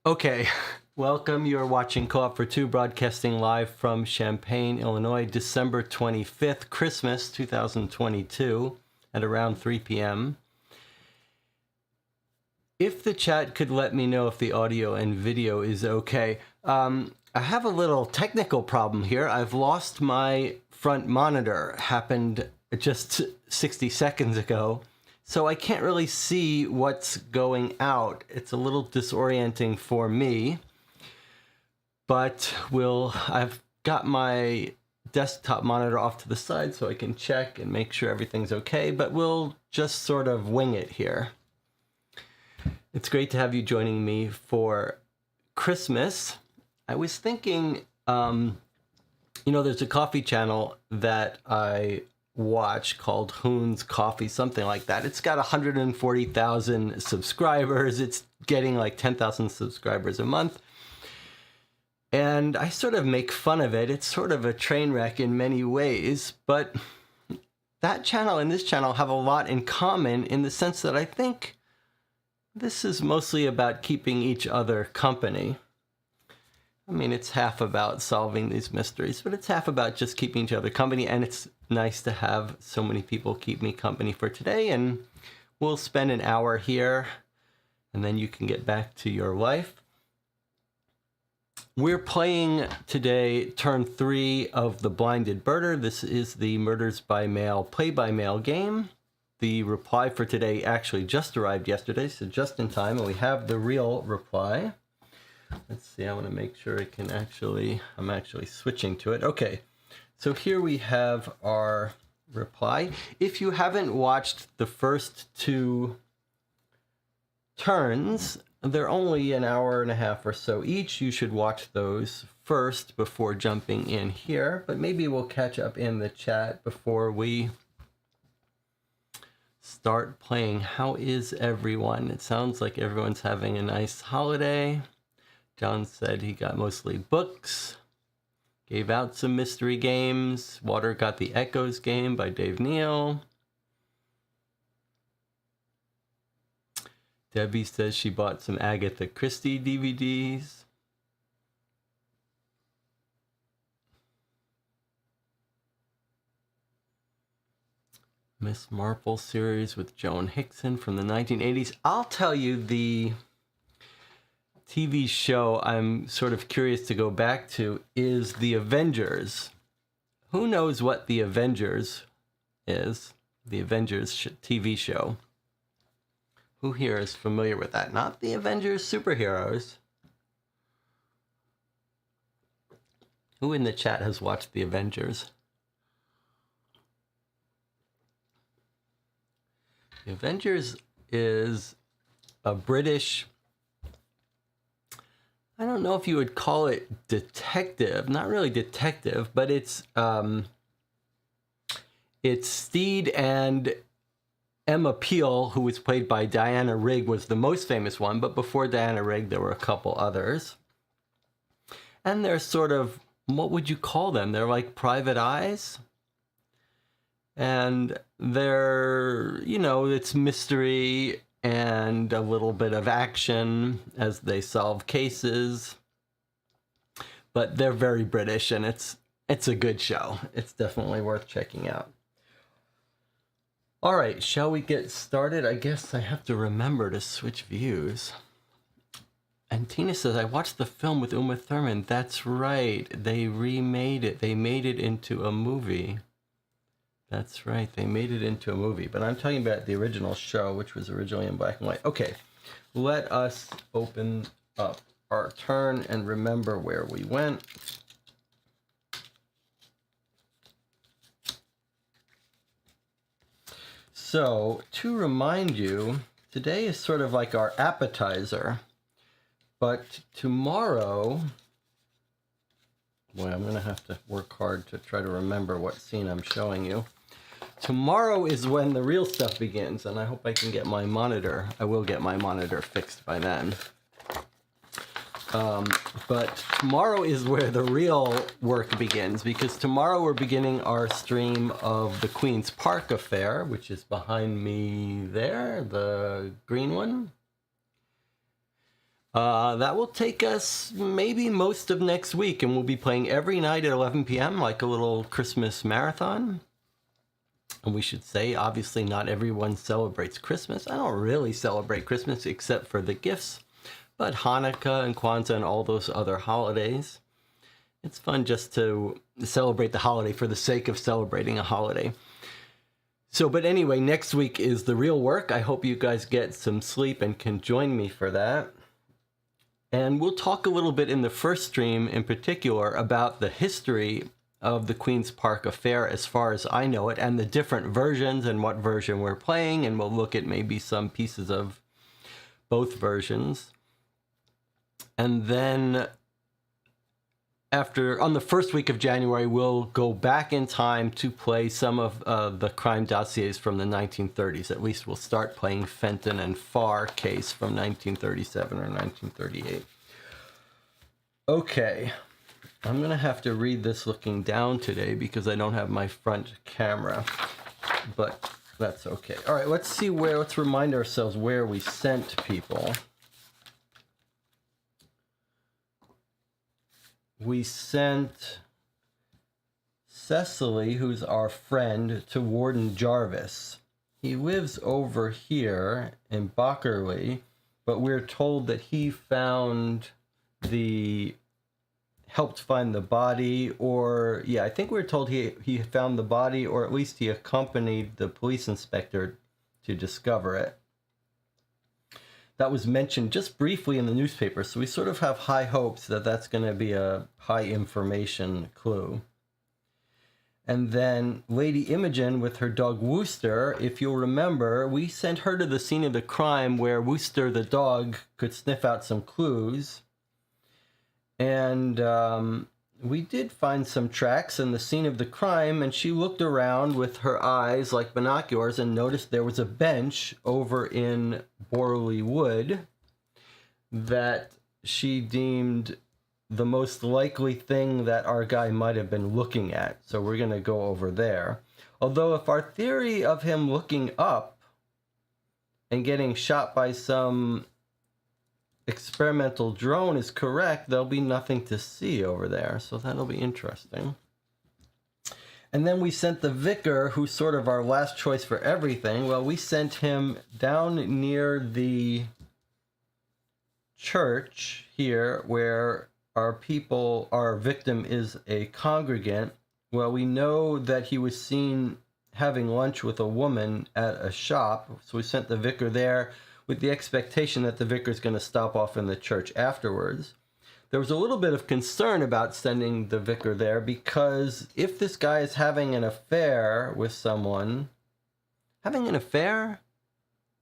Okay, welcome. You're watching Co-op for Two, broadcasting live from Champaign, Illinois, December 25th, Christmas 2022, at around 3 p.m. If the chat could let me know if the audio and video is okay. I have a little technical problem here. I've lost my front monitor. Happened just 60 seconds ago. So I can't really see what's going out. It's a little disorienting for me, but I've got my desktop monitor off to the side so I can check and make sure everything's okay, but we'll just sort of wing it here. It's great to have you joining me for Christmas. I was thinking, there's a coffee channel that I watch called Hoon's Coffee, something like that. It's got 140,000 subscribers. It's getting like 10,000 subscribers a month. And I sort of make fun of it. It's sort of a train wreck in many ways, but that channel and this channel have a lot in common in the sense that I think this is mostly about keeping each other company. I mean, it's half about solving these mysteries, but it's half about just keeping each other company, and it's nice to have so many people keep me company for today, and we'll spend an hour here, and then you can get back to your life. We're playing today turn 3 of The Blinded Birder. This is the Murders by Mail play-by-mail game. The reply for today actually just arrived yesterday, so just in time, and we have the real reply. Let's see, I want to make sure it can I'm actually switching to it. Okay, so here we have our reply. If you haven't watched the first 2 turns, they're only an hour and a half or so each. You should watch those first before jumping in here, but maybe we'll catch up in the chat before we start playing. How is everyone? It sounds like everyone's having a nice holiday. John said he got mostly books, gave out some mystery games. Water got the Echoes game by Dave Neal. Debbie says she bought some Agatha Christie DVDs. Miss Marple series with Joan Hickson from the 1980s. I'll tell you, the TV show I'm sort of curious to go back to is The Avengers. Who knows what The Avengers is? The Avengers TV show. Who here is familiar with that? Not the Avengers superheroes. Who in the chat has watched The Avengers? The Avengers is a British, I don't know if you would call it detective, not really detective, but it's Steed and Emma Peel, who was played by Diana Rigg, was the most famous one, but before Diana Rigg, there were a couple others. And they're sort of, what would you call them? They're like private eyes. And they're, you know, it's mystery and a little bit of action as they solve cases. But they're very British, and it's a good show. It's definitely worth checking out. All right, shall we get started? I guess I have to remember to switch views. And Tina says, I watched the film with Uma Thurman. That's right. They remade it. They made it into a movie. That's right. They made it into a movie. But I'm talking about the original show, which was originally in black and white. Okay, let us open up our turn and remember where we went. So, to remind you, today is sort of like our appetizer, but tomorrow, boy, I'm going to have to work hard to try to remember what scene I'm showing you. Tomorrow is when the real stuff begins, and I hope I can get my monitor. I will get my monitor fixed by then. But tomorrow is where the real work begins, because tomorrow we're beginning our stream of the Queen's Park affair, which is behind me there, the green one. That will take us maybe most of next week, and we'll be playing every night at 11 p.m. like a little Christmas marathon. And we should say, obviously, not everyone celebrates Christmas. I don't really celebrate Christmas except for the gifts. But Hanukkah and Kwanzaa and all those other holidays, it's fun just to celebrate the holiday for the sake of celebrating a holiday. So, but anyway, next week is the real work. I hope you guys get some sleep and can join me for that. And we'll talk a little bit in the first stream in particular about the history of the Queen's Park affair as far as I know it, and the different versions and what version we're playing, and we'll look at maybe some pieces of both versions. And then on the first week of January, we'll go back in time to play some of the crime dossiers from the 1930s. At least we'll start playing Fenton and Farr case from 1937 or 1938. Okay, I'm going to have to read this looking down today because I don't have my front camera, but that's okay. All right, let's remind ourselves where we sent people. We sent Cecily, who's our friend, to Warden Jarvis. He lives over here in Bockerley, but we're told that he helped find the body, or I think we're told he found the body, or at least he accompanied the police inspector to discover it. That was mentioned just briefly in the newspaper, so we sort of have high hopes that that's going to be a high information clue. And then Lady Imogen with her dog Wooster, if you'll remember, we sent her to the scene of the crime where Wooster the dog could sniff out some clues. And we did find some tracks in the scene of the crime, and she looked around with her eyes like binoculars and noticed there was a bench over in Borley Wood that she deemed the most likely thing that our guy might have been looking at. So we're going to go over there. Although if our theory of him looking up and getting shot by some experimental drone is correct, there'll be nothing to see over there. So that'll be interesting. And then we sent the vicar, who's sort of our last choice for everything. Well, we sent him down near the church here where our victim is a congregant. Well, we know that he was seen having lunch with a woman at a shop. So we sent the vicar there with the expectation that the vicar is going to stop off in the church afterwards. There was a little bit of concern about sending the vicar there because if this guy is having an affair with someone, having an affair?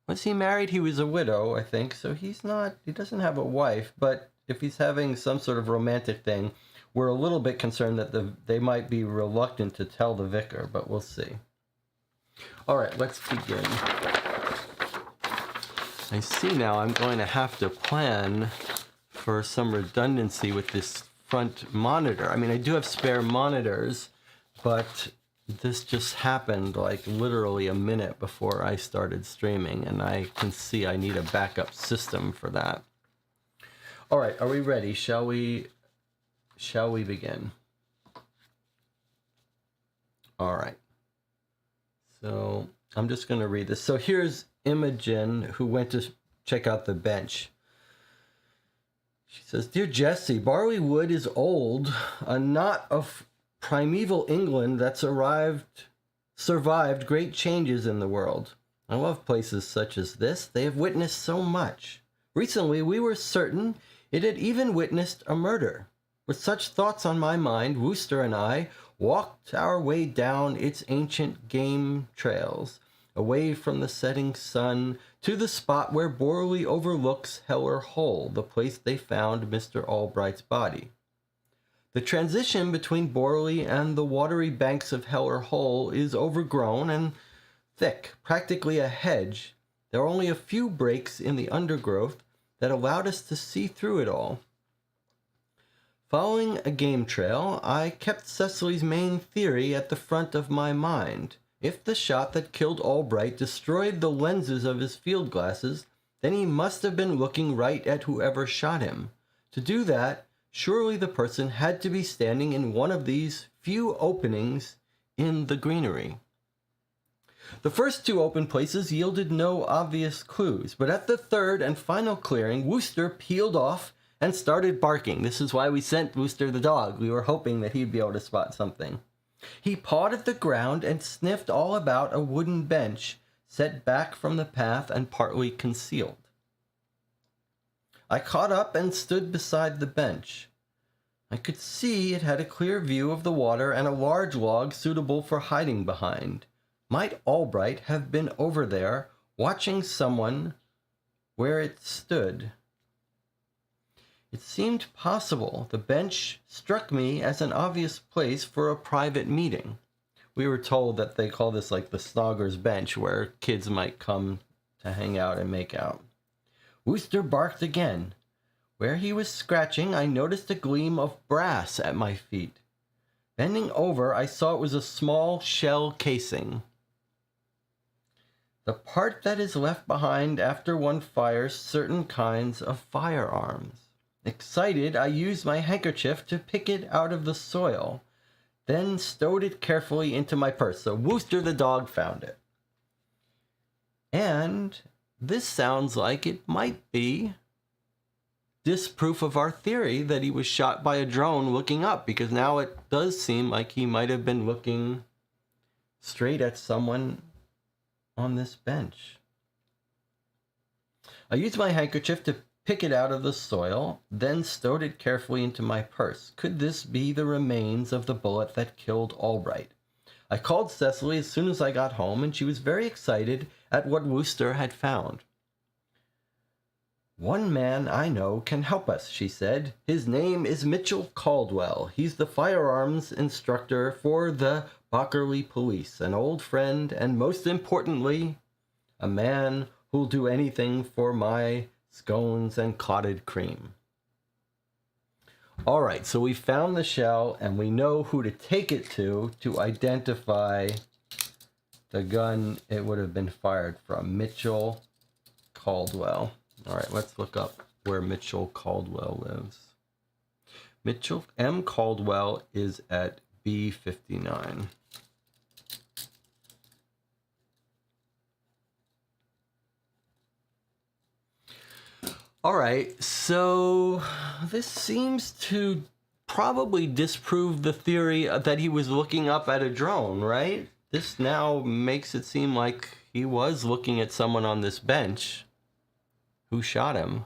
Was he married? He was a widow, I think. So he doesn't have a wife, but if he's having some sort of romantic thing, we're a little bit concerned that they might be reluctant to tell the vicar, but we'll see. All right, let's begin. I see now I'm going to have to plan for some redundancy with this front monitor. I mean, I do have spare monitors, but this just happened like literally a minute before I started streaming, and I can see I need a backup system for that. All right, are we ready? Shall we begin? All right. So I'm just going to read this. So here's Imogen, who went to check out the bench. She says, "Dear Jesse, Barley Wood is old, a knot of primeval England that's survived great changes in the world. I love places such as this. They have witnessed so much. Recently, we were certain it had even witnessed a murder. With such thoughts on my mind, Wooster and I walked our way down its ancient game trails, away from the setting sun, to the spot where Borley overlooks Heller Hole, the place they found Mr. Albright's body. The transition between Borley and the watery banks of Heller Hole is overgrown and thick, practically a hedge. There are only a few breaks in the undergrowth that allowed us to see through it all. Following a game trail, I kept Cecily's main theory at the front of my mind. If the shot that killed Albright destroyed the lenses of his field glasses, then he must have been looking right at whoever shot him. To do that, surely the person had to be standing in one of these few openings in the greenery. The first two open places yielded no obvious clues, but at the third and final clearing, Wooster peeled off and started barking. This is why we sent Wooster the dog. We were hoping that he'd be able to spot something. He pawed at the ground and sniffed all about a wooden bench set back from the path and partly concealed. I caught up and stood beside the bench. I could see it had a clear view of the water and a large log suitable for hiding behind. Might Albright have been over there, watching someone where it stood? It seemed possible. The bench struck me as an obvious place for a private meeting. We were told that they call this like the Snogger's bench, where kids might come to hang out and make out. Wooster barked again. Where he was scratching, I noticed a gleam of brass at my feet. Bending over, I saw it was a small shell casing. The part that is left behind after one fires certain kinds of firearms. Excited, I used my handkerchief to pick it out of the soil. then stowed it carefully into my purse. So Wooster the dog found it. And this sounds like it might be disproof of our theory that he was shot by a drone looking up, because now it does seem like he might have been looking straight at someone on this bench. I used my handkerchief to pick it out of the soil, then stowed it carefully into my purse. Could this be the remains of the bullet that killed Albright? I called Cecily as soon as I got home, and she was very excited at what Wooster had found. One man I know can help us, she said. His name is Mitchell Caldwell. He's the firearms instructor for the Bockerley Police, an old friend, and most importantly, a man who'll do anything for my scones and clotted cream. All right, so we found the shell, and we know who to take it to identify the gun it would have been fired from, Mitchell Caldwell. All right, let's look up where Mitchell Caldwell lives. Mitchell M. Caldwell is at B59. All right, so this seems to probably disprove the theory that he was looking up at a drone, right? This now makes it seem like he was looking at someone on this bench who shot him.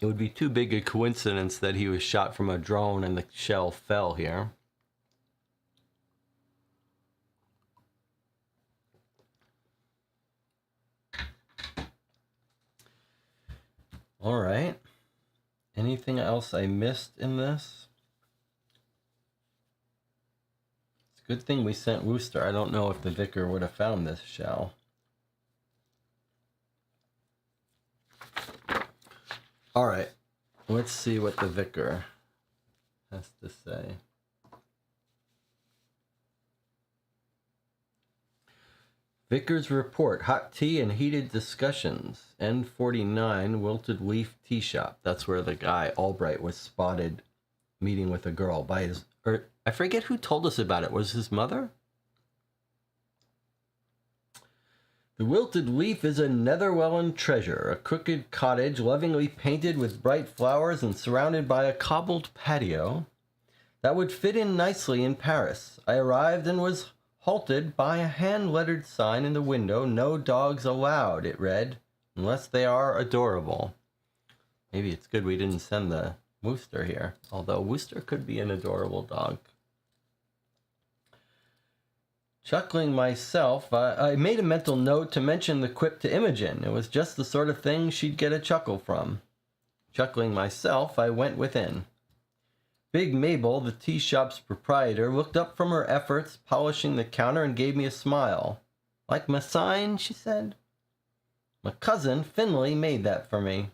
It would be too big a coincidence that he was shot from a drone and the shell fell here. All right. Anything else I missed in this? It's a good thing we sent Wooster. I don't know if the vicar would have found this shell. All right. Let's see what the vicar has to say. Vicar's report, hot tea and heated discussions. N49 Wilted Leaf Tea Shop. That's where the guy, Albright, was spotted meeting with a girl by his... Or I forget who told us about it. Was his mother? The Wilted Leaf is a Netherwellan treasure, a crooked cottage lovingly painted with bright flowers and surrounded by a cobbled patio that would fit in nicely in Paris. I arrived and was halted by a hand-lettered sign in the window. No dogs allowed, it read, unless they are adorable. Maybe it's good we didn't send the Wooster here, although Wooster could be an adorable dog. Chuckling myself, I made a mental note to mention the quip to Imogen. It was just the sort of thing she'd get a chuckle from. Chuckling myself, I went within. Big Mabel, the tea shop's proprietor, looked up from her efforts polishing the counter and gave me a smile. Like my sign, she said. My cousin Finley made that for me.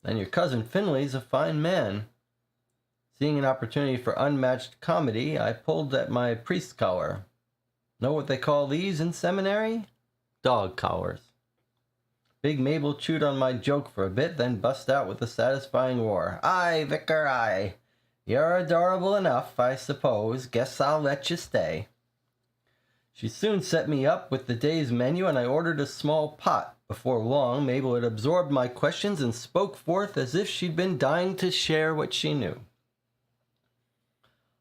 And your cousin Finley's a fine man. Seeing an opportunity for unmatched comedy, I pulled at my priest collar. Know what they call these in seminary? Dog collars. Big Mabel chewed on my joke for a bit, then bust out with a satisfying roar. Aye, Vicar, aye. You're adorable enough, I suppose. Guess I'll let you stay. She soon set me up with the day's menu, and I ordered a small pot. Before long, Mabel had absorbed my questions and spoke forth as if she'd been dying to share what she knew.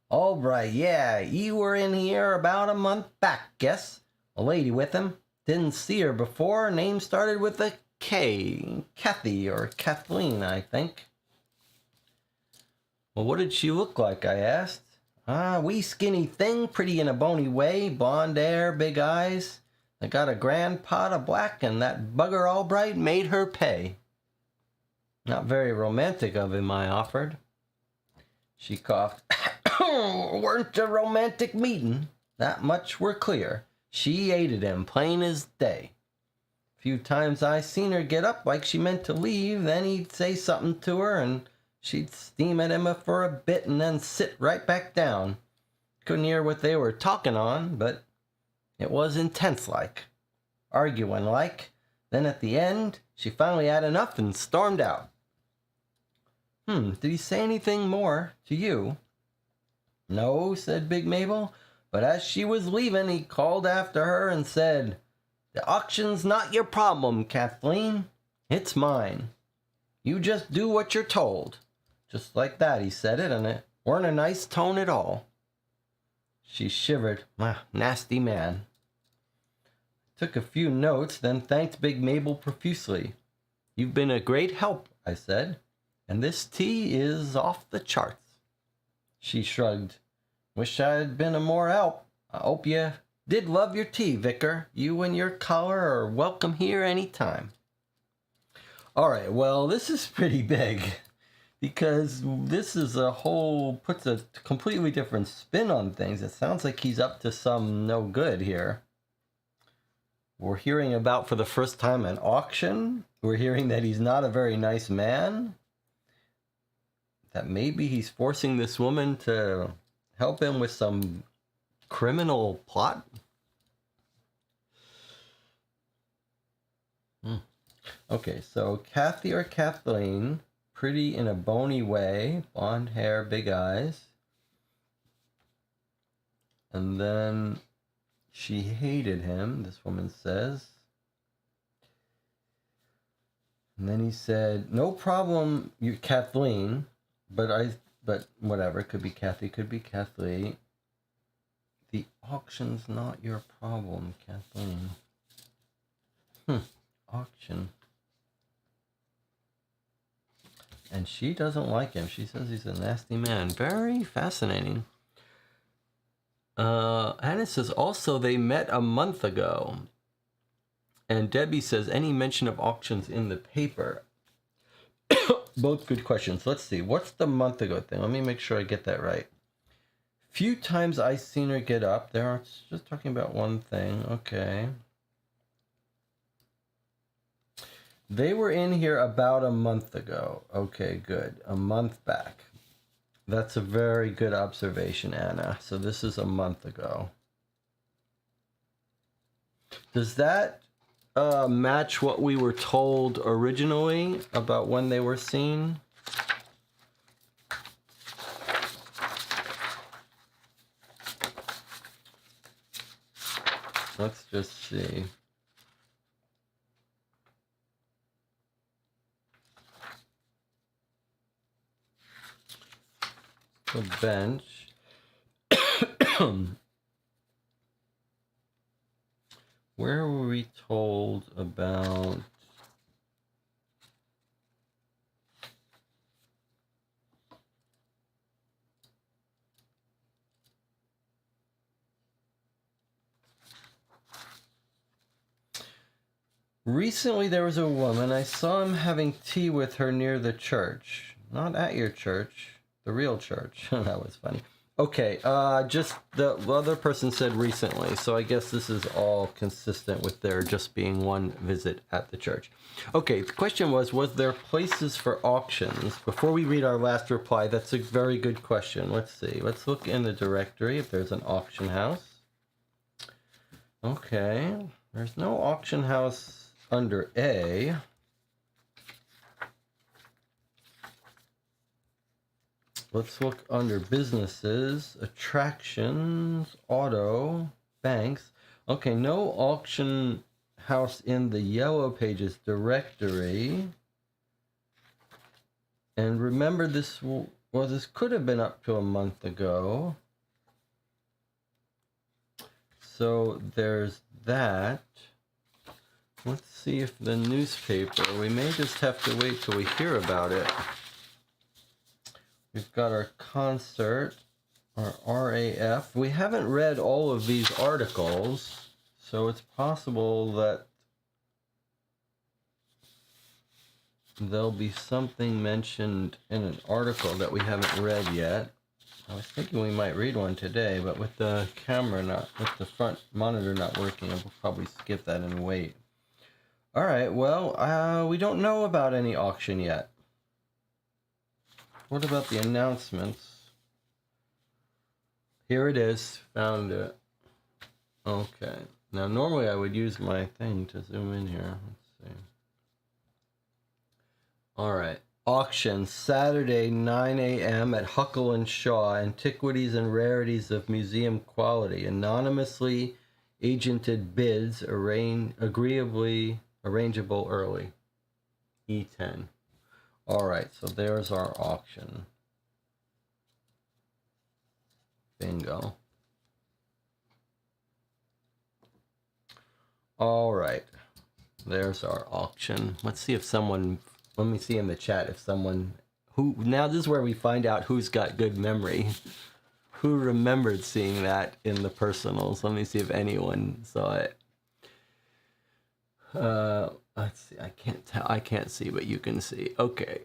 All right, yeah, you were in here about a month back, guess. A lady with him. Didn't see her before. Name started with a K. Kathy or Kathleen, I think. Well, what did she look like, I asked. Wee skinny thing, pretty in a bony way, blonde hair, big eyes. I got a grand pot of black, and that bugger Albright made her pay. Not very romantic of him, I offered. She coughed. Weren't a romantic meeting. That much we're clear. She hated him, plain as day. Few times I seen her get up like she meant to leave, then he'd say something to her, and she'd steam at him for a bit and then sit right back down. Couldn't hear what they were talking on, but it was intense-like. Arguing-like. Then at the end, she finally had enough and stormed out. Did he say anything more to you? No, said Big Mabel, but as she was leaving, he called after her and said, "The auction's not your problem, Kathleen. It's mine. You just do what you're told." Just like that, he said it, and it weren't a nice tone at all. She shivered. Nasty man. Took a few notes, then thanked Big Mabel profusely. "You've been a great help," I said, "and this tea is off the charts." She shrugged. "Wish I'd been of more help. I hope you did love your tea, Vicar. You and your collar are welcome here any time." All right, well, this is pretty big, because this is puts a completely different spin on things. It sounds like he's up to some no good here. We're hearing about, for the first time, an auction. We're hearing that he's not a very nice man. That maybe he's forcing this woman to help him with some criminal plot. Okay, so Kathy or Kathleen, pretty in a bony way, blonde hair, big eyes. And then she hated him, this woman says. And then he said, "No problem, you Kathleen, but whatever, it could be Kathy, could be Kathleen. The auction's not your problem, Kathleen." Auction. And she doesn't like him. She says he's a nasty man. Very fascinating. Anna says, also, they met a month ago. And Debbie says, any mention of auctions in the paper? Both good questions. Let's see. What's the month ago thing? Let me make sure I get that right. Few times I seen her get up. They're just talking about one thing. Okay. They were in here about a month ago. Okay, good. A month back. That's a very good observation, Anna. So this is a month ago. Does that match what we were told originally about when they were seen? Let's just see. The bench. Where were we told about? Recently there was a woman. I saw him having tea with her near the church. Not at your church. The real church. That was funny. Okay, just the other person said recently, so I guess this is all consistent with there just being one visit at the church. Okay, the question was there places for auctions? Before we read our last reply, that's a very good question. Let's see. Let's look in the directory if there's an auction house. Okay, there's no auction house under A. Let's look under businesses, attractions, auto, banks. Okay, no auction house in the Yellow Pages directory. And remember this could have been up to a month ago. So there's that. Let's see if the newspaper, we may just have to wait till we hear about it. We've got our concert, our RAF. We haven't read all of these articles, so it's possible that there'll be something mentioned in an article that we haven't read yet. I was thinking we might read one today, but with the with the front monitor not working, I'll probably skip that and wait. All right, well, we don't know about any auction yet. What about the announcements? Here it is. Found it. Okay. Now, normally I would use my thing to zoom in here. Let's see. All right. auction Saturday 9 a.m. at Huckle and Shaw, antiquities and rarities of museum quality, anonymously agented bids, agreeably arrangeable early. E10. All right, so there's our auction. Bingo. All right, there's our auction. Let's see if someone, let me see in the chat if someone, who, now this is where we find out who's got good memory. Who remembered seeing that in the personals? Let me see if anyone saw it. Let's see, I can't tell, I can't see, but you can see. Okay,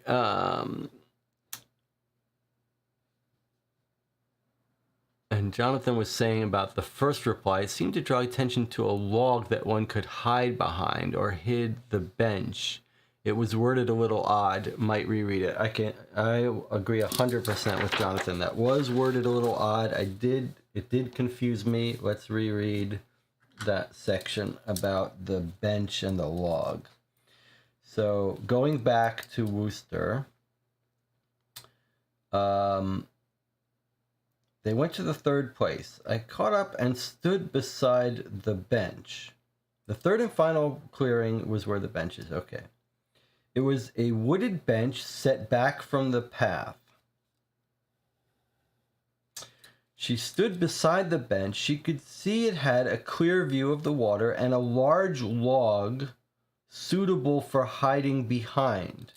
and Jonathan was saying about the first reply, it seemed to draw attention to a log that one could hide behind or hid the bench. It was worded a little odd. Might reread it. I agree 100% with Jonathan. That was worded a little odd. It did confuse me. Let's reread that section about the bench and the log. So going back to Worcester, they went to the third place. I caught up and stood beside the bench. The third and final clearing was where the bench is. Okay. It was a wooded bench set back from the path. She stood beside the bench. She could see it had a clear view of the water and a large log suitable for hiding behind.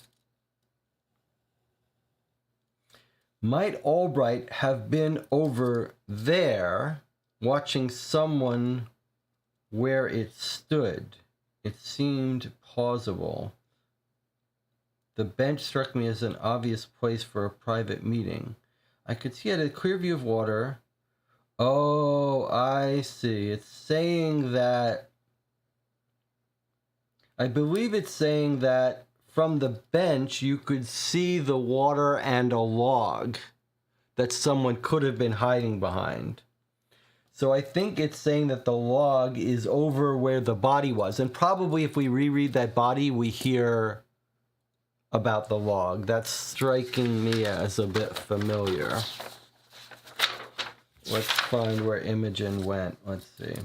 Might Albright have been over there watching someone where it stood? It seemed plausible. The bench struck me as an obvious place for a private meeting. I could see it had a clear view of water. Oh, I see. It's saying that... I believe it's saying that from the bench you could see the water and a log that someone could have been hiding behind. So I think it's saying that the log is over where the body was. And probably if we reread that body, we hear about the log. That's striking me as a bit familiar. Let's find where Imogen went. Let's see.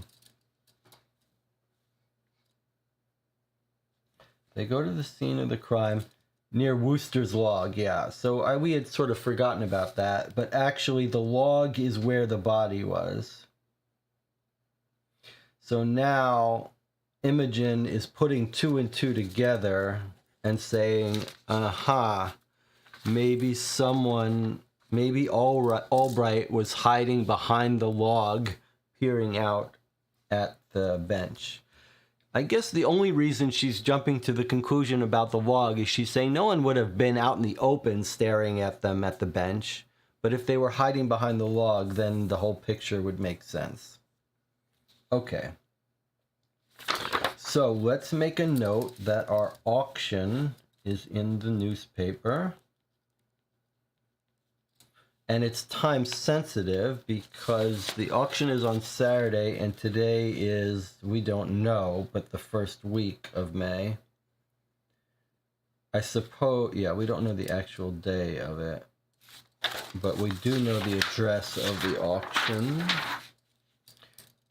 They go to the scene of the crime near Worcester's log. Yeah, so we had sort of forgotten about that. But actually, the log is where the body was. So now Imogen is putting two and two together and saying, aha, maybe Albright was hiding behind the log, peering out at the bench. I guess the only reason she's jumping to the conclusion about the log is she's saying no one would have been out in the open staring at them at the bench. But if they were hiding behind the log, then the whole picture would make sense. Okay. So let's make a note that our auction is in the newspaper. And it's time sensitive because the auction is on Saturday and today is, we don't know, but the first week of May. I suppose, yeah, we don't know the actual day of it, but we do know the address of the auction.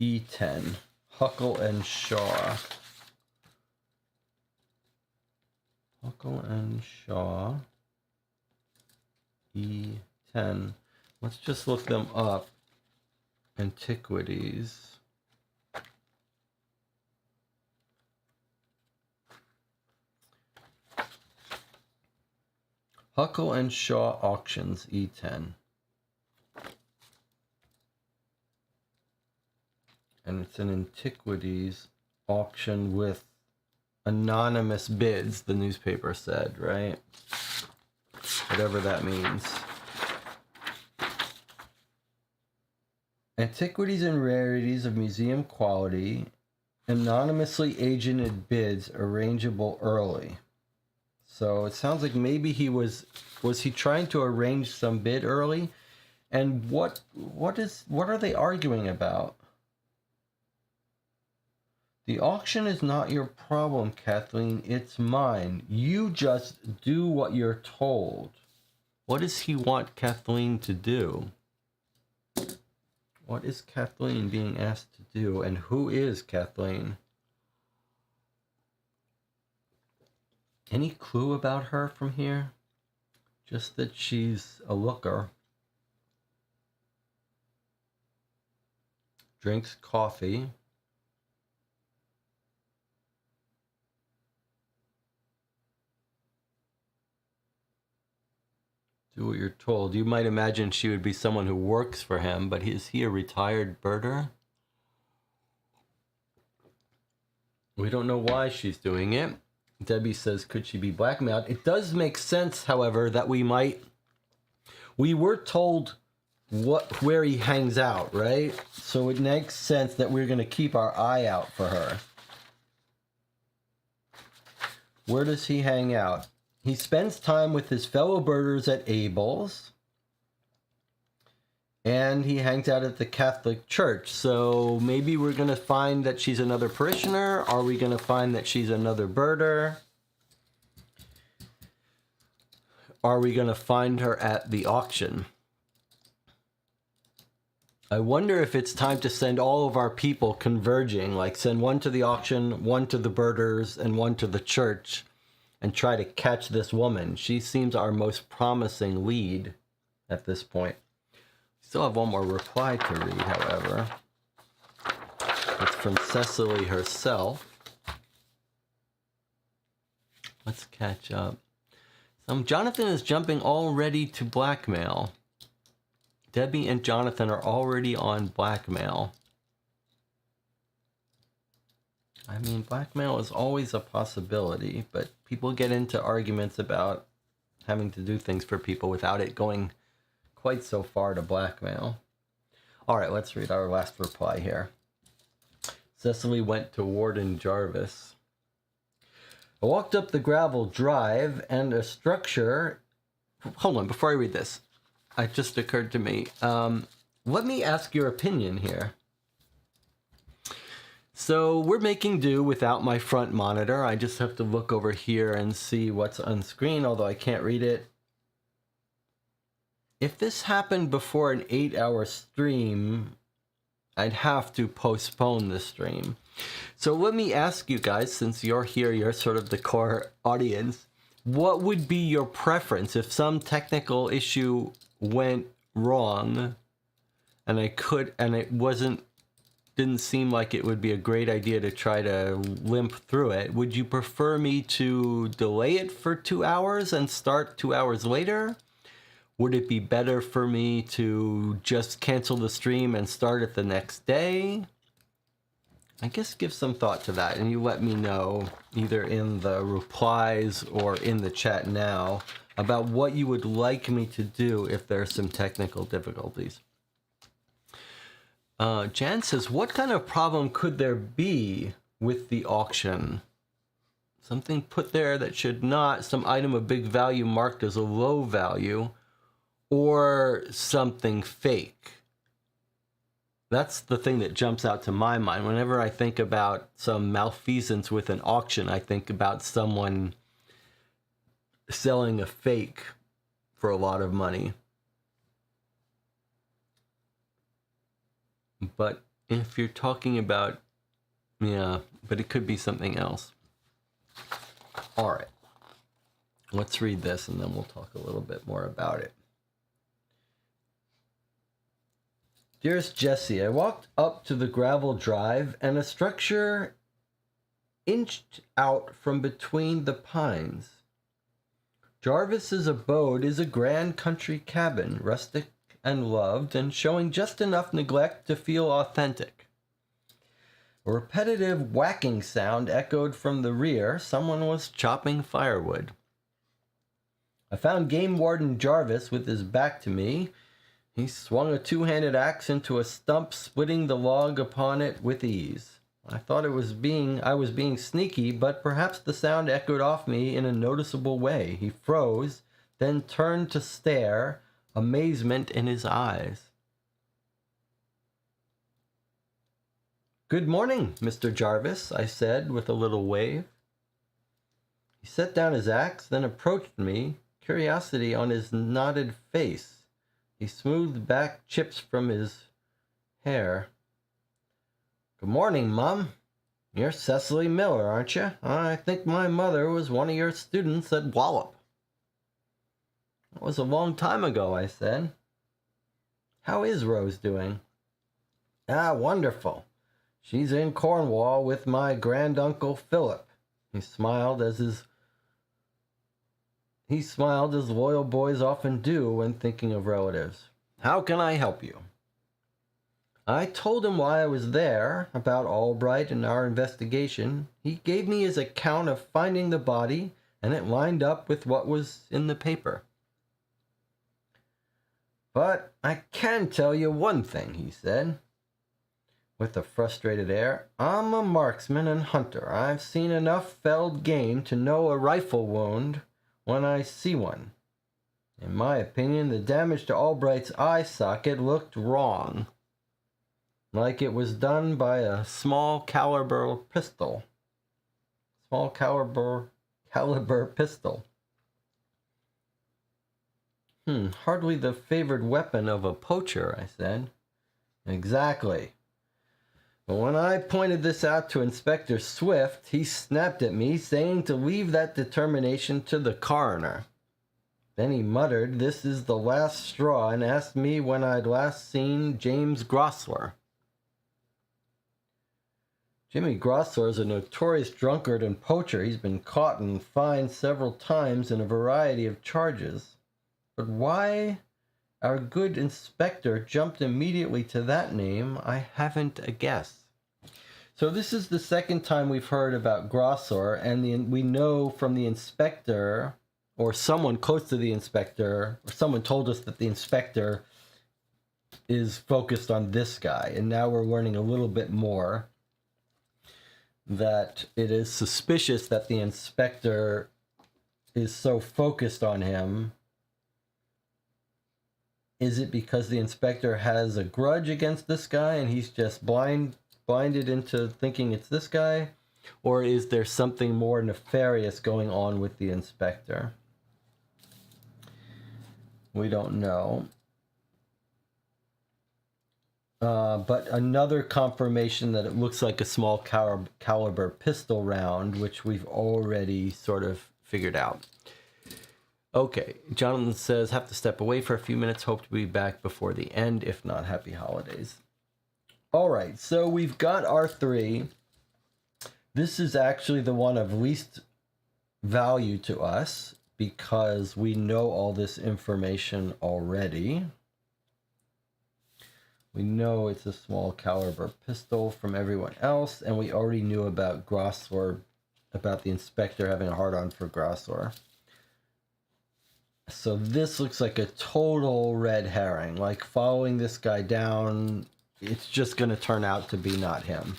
E10, Huckle and Shaw. Huckle and Shaw. E10. Let's just look them up. Antiquities. Huckle and Shaw Auctions, E10. And it's an antiquities auction with anonymous bids, the newspaper said, right? Whatever that means. Antiquities and rarities of museum quality, anonymously agented bids, arrangeable early. So it sounds like maybe he was he trying to arrange some bid early? And what are they arguing about? The auction is not your problem, Kathleen. It's mine. You just do what you're told. What does he want Kathleen to do? What is Kathleen being asked to do? And who is Kathleen? Any clue about her from here? Just that she's a looker. Drinks coffee. Do what you're told. You might imagine she would be someone who works for him, but is he a retired birder? We don't know why she's doing it. Debbie says, could she be blackmailed? It does make sense, however, that we were told where he hangs out, right? So it makes sense that we're going to keep our eye out for her. Where does he hang out? He spends time with his fellow birders at Abel's. And he hangs out at the Catholic Church. So maybe we're going to find that she's another parishioner. Are we going to find that she's another birder? Are we going to find her at the auction? I wonder if it's time to send all of our people converging, like send one to the auction, one to the birders, and one to the church, and try to catch this woman. She seems our most promising lead at this point. Still have one more reply to read, however. It's from Cecily herself. Let's catch up. Jonathan is jumping already to blackmail. Debbie and Jonathan are already on blackmail. I mean, blackmail is always a possibility, but people get into arguments about having to do things for people without it going quite so far to blackmail. All right, let's read our last reply here. Cecily went to Warden Jarvis. I walked up the gravel drive and a structure... Hold on, before I read this, it just occurred to me. Let me ask your opinion here. So we're making do without my front monitor. I just have to look over here and see what's on screen, although I can't read it. If this happened before an 8-hour stream, I'd have to postpone the stream. So let me ask you guys, since you're here, you're sort of the core audience, what would be your preference if some technical issue went wrong and didn't seem like it would be a great idea to try to limp through it? Would you prefer me to delay it for 2 hours and start 2 hours later? Would it be better for me to just cancel the stream and start it the next day? I guess give some thought to that, and you let me know either in the replies or in the chat now about what you would like me to do if there are some technical difficulties. Jan says, what kind of problem could there be with the auction? Something put there that should not, some item of big value marked as a low value, or something fake. That's the thing that jumps out to my mind. Whenever I think about some malfeasance with an auction, I think about someone selling a fake for a lot of money. But if you're talking about, yeah, but it could be something else. All right. Let's read this and then we'll talk a little bit more about it. Dearest Jessie, I walked up to the gravel drive and a structure inched out from between the pines. Jarvis's abode is a grand country cabin, rustic and loved, and showing just enough neglect to feel authentic. A repetitive whacking sound echoed from the rear. Someone was chopping firewood. I found Game Warden Jarvis with his back to me. He swung a two-handed axe into a stump, splitting the log upon it with ease. I thought I was being sneaky, but perhaps the sound echoed off me in a noticeable way. He froze, then turned to stare, amazement in his eyes. "Good morning, Mr. Jarvis," I said with a little wave. He set down his axe, then approached me, curiosity on his knotted face. He smoothed back chips from his hair. "Good morning, Mum. You're Cecily Miller, aren't you? I think my mother was one of your students at Wallop." "It was a long time ago," I said. "How is Rose doing?" "Ah, wonderful. She's in Cornwall with my granduncle Philip." He smiled as loyal boys often do when thinking of relatives. "How can I help you?" I told him why I was there, about Albright and our investigation. He gave me his account of finding the body, and it lined up with what was in the paper. "But I can tell you one thing," he said, with a frustrated air. "I'm a marksman and hunter. I've seen enough felled game to know a rifle wound when I see one. In my opinion, the damage to Albright's eye socket looked wrong, like it was done by a small caliber pistol. Small caliber pistol. Hardly the favored weapon of a poacher," I said. "Exactly. But when I pointed this out to Inspector Swift, he snapped at me, saying to leave that determination to the coroner. Then he muttered, 'This is the last straw,' and asked me when I'd last seen James Grossler." Jimmy Grossler is a notorious drunkard and poacher. He's been caught and fined several times in a variety of charges. But why our good inspector jumped immediately to that name, I haven't a guess. So this is the second time we've heard about Grossler, and we know from the inspector, or someone close to the inspector, or someone told us that the inspector is focused on this guy, and now we're learning a little bit more that it is suspicious that the inspector is so focused on him. Is it because the inspector has a grudge against this guy and he's just blinded into thinking it's this guy? Or is there something more nefarious going on with the inspector? We don't know. But another confirmation that it looks like a small caliber pistol round, which we've already sort of figured out. Okay, Jonathan says, "Have to step away for a few minutes. Hope to be back before the end. If not, happy holidays." All right, so we've got our 3. This is actually the one of least value to us because we know all this information already. We know it's a small caliber pistol from everyone else, and we already knew about Grossler, about the inspector having a hard-on for Grossler. So this looks like a total red herring. Like following this guy down, it's just going to turn out to be not him.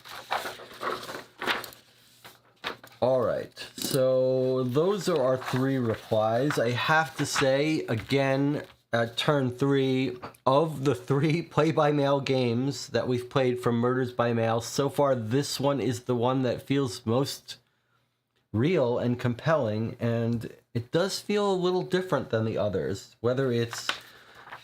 All right, so those are our 3 replies. I have to say, again, at turn 3, of the 3 play-by-mail games that we've played from Murders by Mail, so far this one is the one that feels most real and compelling, and it does feel a little different than the others. Whether it's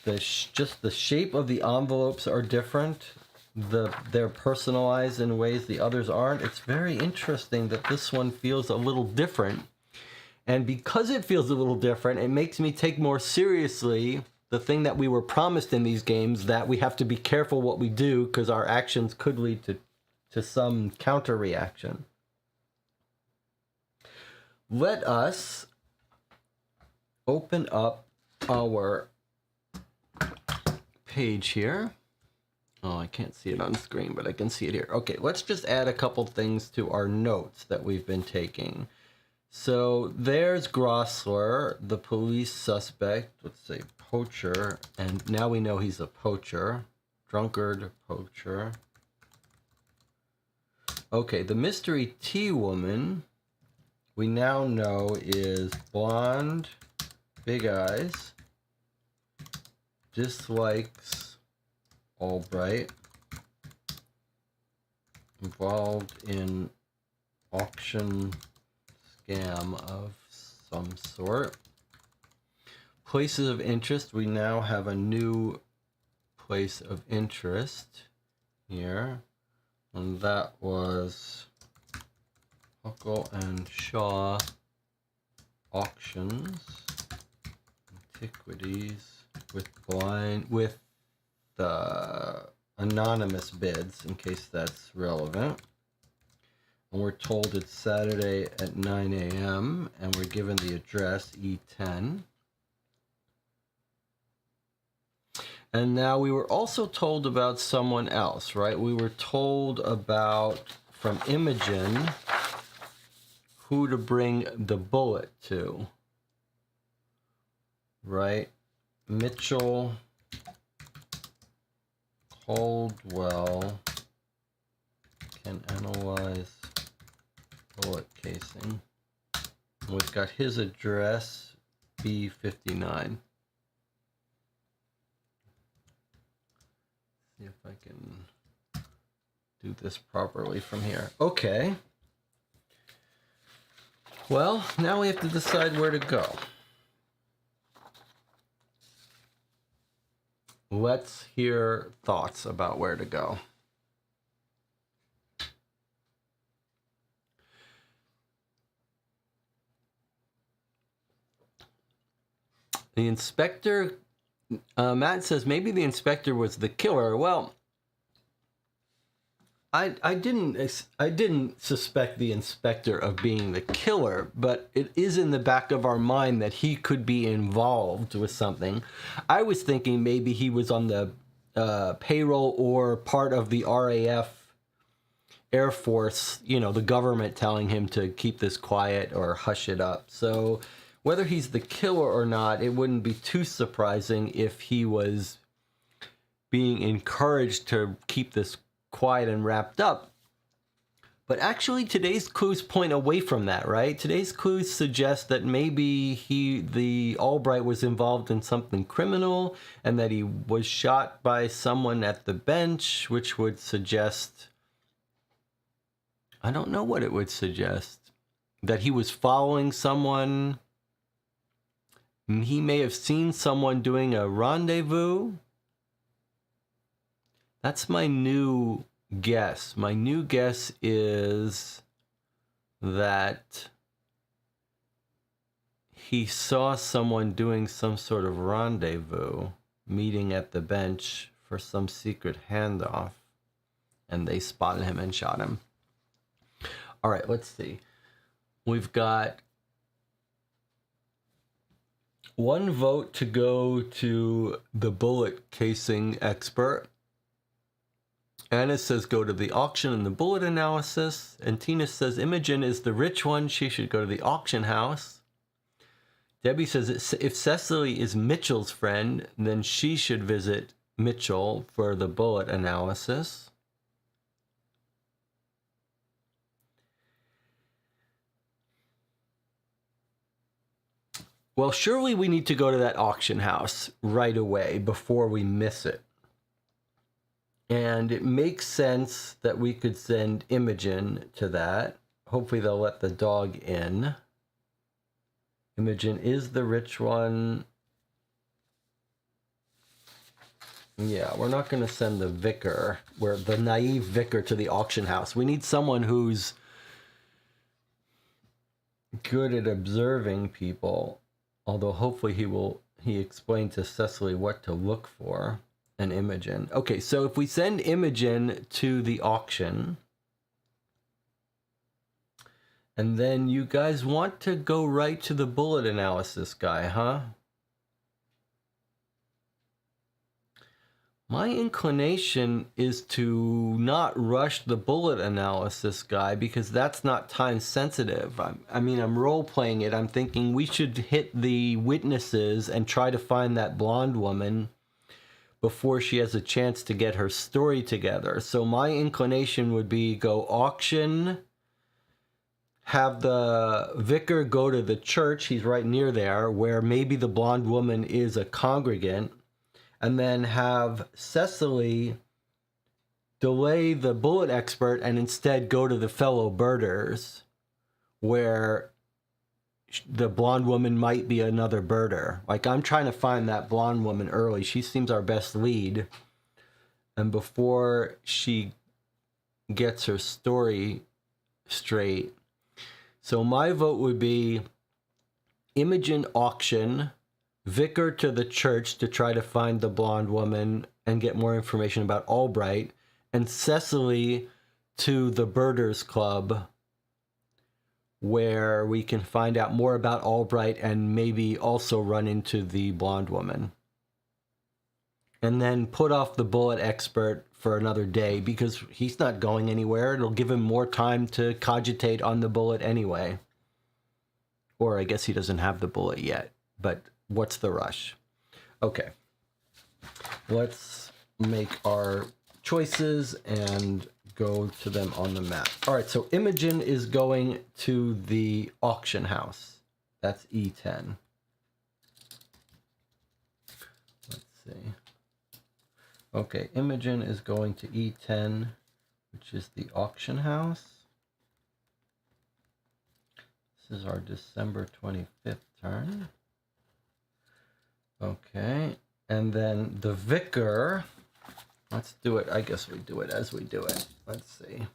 just the shape of the envelopes are different, they're personalized in ways the others aren't. It's very interesting that this one feels a little different, and because it feels a little different, it makes me take more seriously the thing that we were promised in these games, that we have to be careful what we do because our actions could lead to some counter reaction. Let us open up our page here. Oh, I can't see it on the screen, but I can see it here. Okay, let's just add a couple things to our notes that we've been taking. So there's Grossler, the police suspect, let's say poacher, and now we know he's a poacher, drunkard, poacher. Okay, the mystery tea woman, we now know is blonde, big eyes, dislikes Albright, involved in auction scam of some sort. Places of interest. We now have a new place of interest here. And that was Huckle and Shaw Auctions. Antiquities with anonymous bids, in case that's relevant. And we're told it's Saturday at 9 a.m. and we're given the address E10. And now we were also told about someone else, right? We were told about, from Imogen, who to bring the bullet to, right? Mitchell, Caldwell can analyze bullet casing. We've got his address, B59. See if I can do this properly from here. Okay. Well, now we have to decide where to go. Let's hear thoughts about where to go. The inspector, Matt says maybe the inspector was the killer. Well, I didn't suspect the inspector of being the killer, but it is in the back of our mind that he could be involved with something. I was thinking maybe he was on the payroll or part of the RAF Air Force, you know, the government telling him to keep this quiet or hush it up. So whether he's the killer or not, it wouldn't be too surprising if he was being encouraged to keep this quiet and wrapped up. But actually today's clues point away from that, right? Today's clues suggest that maybe the Albright was involved in something criminal and that he was shot by someone at the bench, which would suggest, I don't know what it would suggest, that he was following someone. He may have seen someone doing a rendezvous. That's my new guess. My new guess is that he saw someone doing some sort of rendezvous, meeting at the bench for some secret handoff, and they spotted him and shot him. All right, let's see. We've got one vote to go to the bullet casing expert. Anna says go to the auction and the bullet analysis. And Tina says Imogen is the rich one. She should go to the auction house. Debbie says if Cecily is Mitchell's friend, then she should visit Mitchell for the bullet analysis. Well, surely we need to go to that auction house right away before we miss it. And it makes sense that we could send Imogen to that. Hopefully they'll let the dog in. Imogen is the rich one. Yeah, we're not going to send the vicar, the naive vicar, to the auction house. We need someone who's good at observing people. Although hopefully he explained to Cecily what to look for. And Imogen. Okay, so if we send Imogen to the auction, and then you guys want to go right to the bullet analysis guy, huh? My inclination is to not rush the bullet analysis guy because that's not time sensitive. I mean, I'm role playing it. I'm thinking we should hit the witnesses and try to find that blonde woman before she has a chance to get her story together. So my inclination would be go auction, have the vicar go to the church, he's right near there, where maybe the blonde woman is a congregant, and then have Cecily delay the bullet expert and instead go to the fellow birders, where the blonde woman might be another birder. Like, I'm trying to find that blonde woman early. She seems our best lead. And before she gets her story straight. So my vote would be Imogen auction, Vicar to the church to try to find the blonde woman and get more information about Albright, and Cecily to the Birders Club, where we can find out more about Albright and maybe also run into the blonde woman. And then put off the bullet expert for another day because he's not going anywhere. It'll give him more time to cogitate on the bullet anyway. Or I guess he doesn't have the bullet yet, but what's the rush? Okay, let's make our choices and go to them on the map. All right, so Imogen is going to the auction house. That's E10. Let's see. Okay, Imogen is going to E10, which is the auction house. This is our December 25th turn. Okay, and then the Vicar, let's do it. I guess we do it as we do it. Let's see.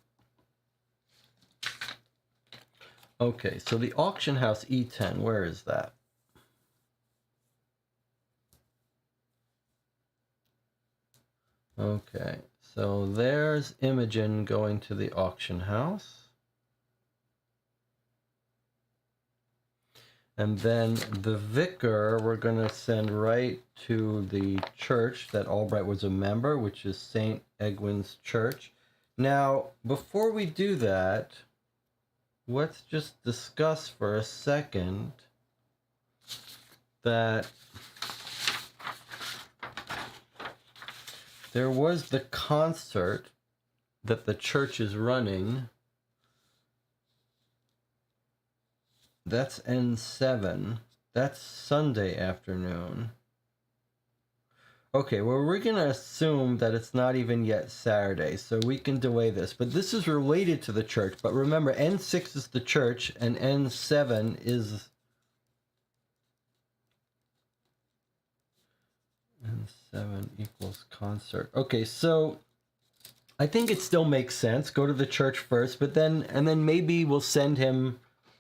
Okay, so the auction house E10, where is that? Okay, so there's Imogen going to the auction house. And then the Vicar, we're going to send right to the church that Albright was a member, which is St. Egwin's Church. Now, before we do that, let's just discuss for a second that there was the concert that the church is running. That's N7. That's Sunday afternoon. Okay, well, we're going to assume that it's not even yet Saturday, so we can delay this. But this is related to the church. But remember, N6 is the church, and N7 is... N7 equals concert. Okay, so I think it still makes sense. Go to the church first, but then maybe we'll send him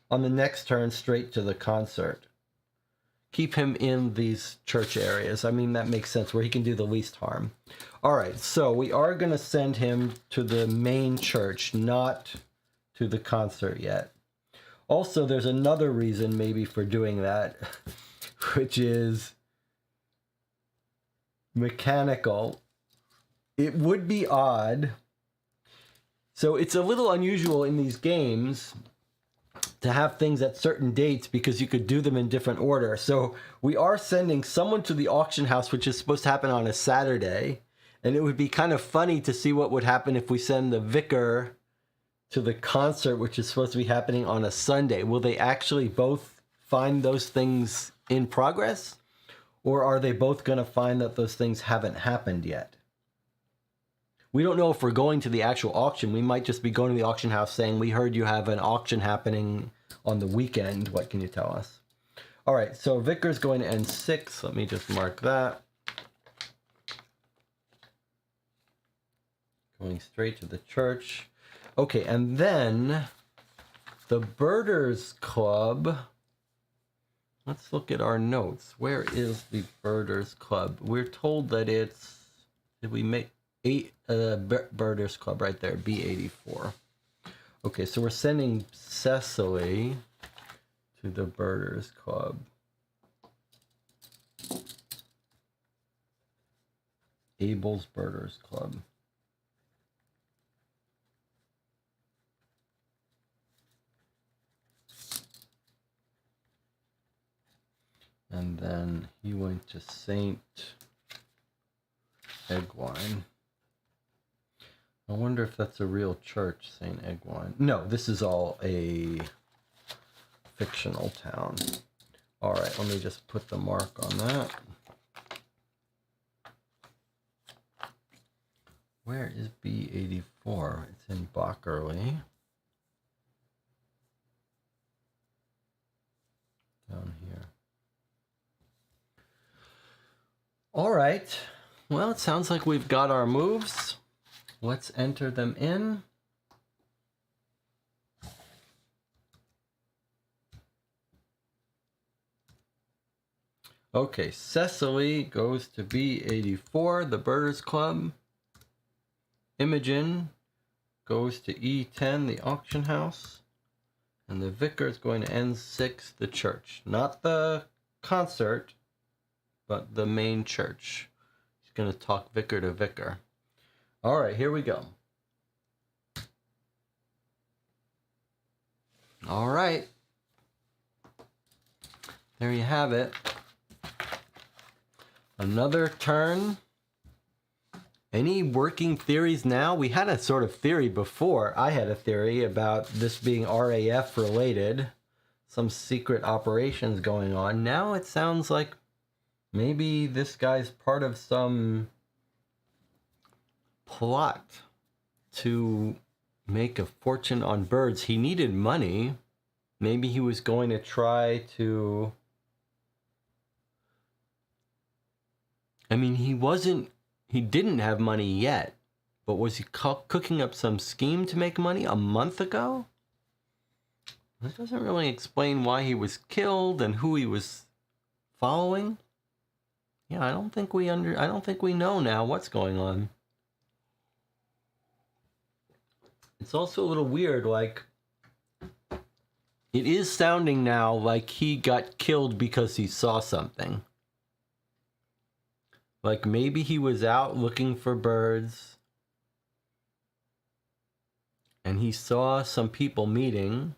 on the next turn straight to the concert. Keep him in these church areas. I mean, that makes sense, where he can do the least harm. All right, so we are going to send him to the main church, not to the concert yet. Also, there's another reason maybe for doing that, which is mechanical. It would be odd. So it's a little unusual in these games to have things at certain dates because you could do them in different order. So we are sending someone to the auction house, which is supposed to happen on a Saturday. And it would be kind of funny to see what would happen if we send the Vicar to the concert, which is supposed to be happening on a Sunday. Will they actually both find those things in progress? Or are they both going to find that those things haven't happened yet? We don't know if we're going to the actual auction. We might just be going to the auction house saying, we heard you have an auction happening on the weekend. What can you tell us? All right, so Vicar's going to N6. Let me just mark that. Going straight to the church. Okay, and then the Birders Club. Let's look at our notes. Where is the Birders Club? We're told that it's... Did we make... Birders Club right there, B84. Okay, so we're sending Cecily to the Birders Club. Abel's Birders Club. And then he went to St. Egwine. I wonder if that's a real church, St. Egwine. No, this is all a fictional town. All right, let me just put the mark on that. Where is B84? It's in Bockerley. Down here. All right. Well, it sounds like we've got our moves. Let's enter them in. Okay, Cecily goes to B84, the Birders Club. Imogen goes to E10, the auction house. And the vicar is going to N6, the church. Not the concert, but the main church. He's going to talk vicar to vicar. All right, here we go. All right. There you have it. Another turn. Any working theories now? We had a sort of theory before. I had a theory about this being RAF related. Some secret operations going on. Now it sounds like maybe this guy's part of some plot to make a fortune on birds. He needed money. Maybe he was going to try to... I mean, he didn't have money yet, but was he cooking up some scheme to make money a month ago? That doesn't really explain why he was killed and who he was following. Yeah, I don't think we know now what's going on. It's also a little weird, like, it is sounding now like he got killed because he saw something. Like maybe he was out looking for birds and he saw some people meeting,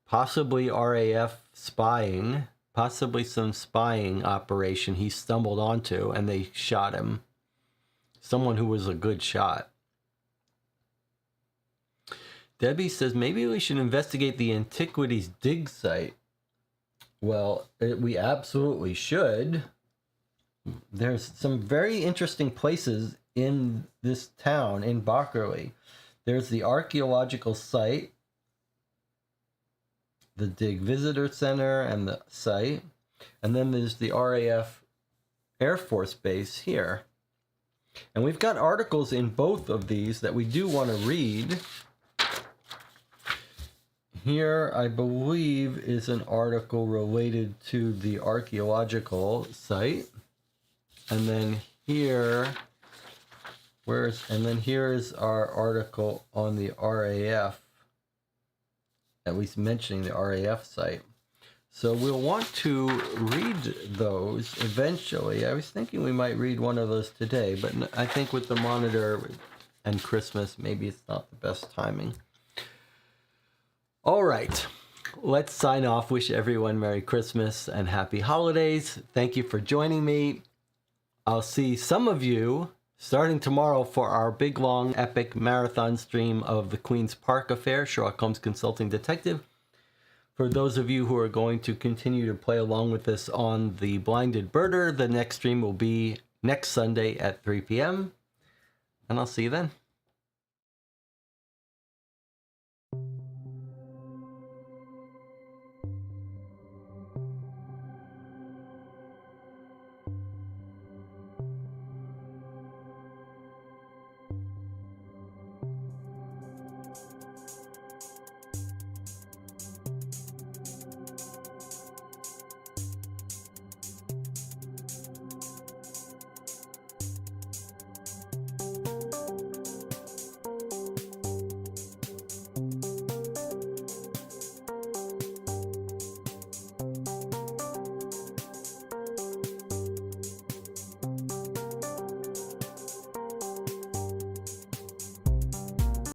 possibly RAF spying, possibly some spying operation he stumbled onto and they shot him. Someone who was a good shot. Debbie says maybe we should investigate the antiquities dig site. Well, we absolutely should. There's some very interesting places in this town, in Bockerley. There's the archaeological site, the Dig Visitor Center and the site, and then there's the RAF Air Force Base here. And we've got articles in both of these that we do want to read. Here, I believe, is an article related to the archaeological site. And then here, here is our article on the RAF, at least mentioning the RAF site. So we'll want to read those eventually. I was thinking we might read one of those today, but I think with the monitor and Christmas, maybe it's not the best timing. All right, let's sign off. Wish everyone Merry Christmas and Happy Holidays. Thank you for joining me. I'll see some of you starting tomorrow for our big, long, epic marathon stream of the Queen's Park affair, Sherlock Holmes Consulting Detective. For those of you who are going to continue to play along with us on the Blinded Birder, the next stream will be next Sunday at 3 p.m. And I'll see you then.